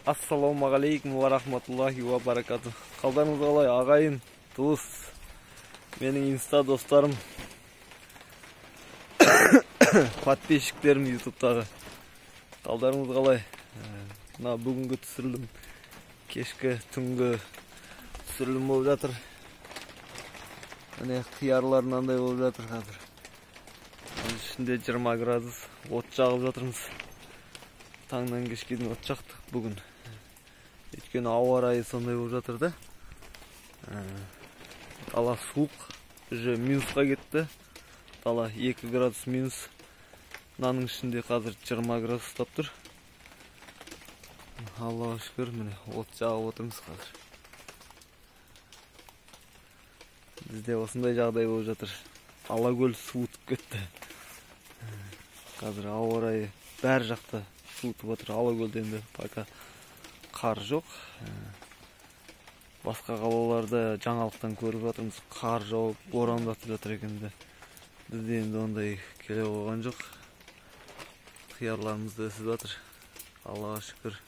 Ассалаумағалейкум ва рахматуллахи ва баракату. Қалдарыңыз қалай, ағайын, туыс, менің инста достарым, подписчиктерім ютубтағы. Қалдарыңыз қалай? Мына бүгінгі түсірілім, кешкі түнгі түсірілім болып жатыр. Міне қиярлар мынандай болып жатыр қазір. Ішінде 20 градус от жағып жатырмыз. Таңнан кешке дейін от жақтық бүгін. Өйткені ауа райы сондай болып жатыр да. Дала суық, уже минусқа кетті. Дала 2 градус минус. Мынаның ішінде қазір 20 градус ұстап тұр. Аллаға шүкір, міне от жағып отырмыз қазір. Бізде осындай жағдай болып жатыр. Алакөл суытып кетті. Қазір ауа райы бәр жақта суытып отыр. Алакөлде енді пока қар жоқ. Басқа қалаларда жаңалықтан көріп жатырмыз, қар жауып, борандатып жатыр екен де. Бізде енді ондай келе қойған жоқ. Қиярларымыз да өсіп жатыр. Аллаға шүкір.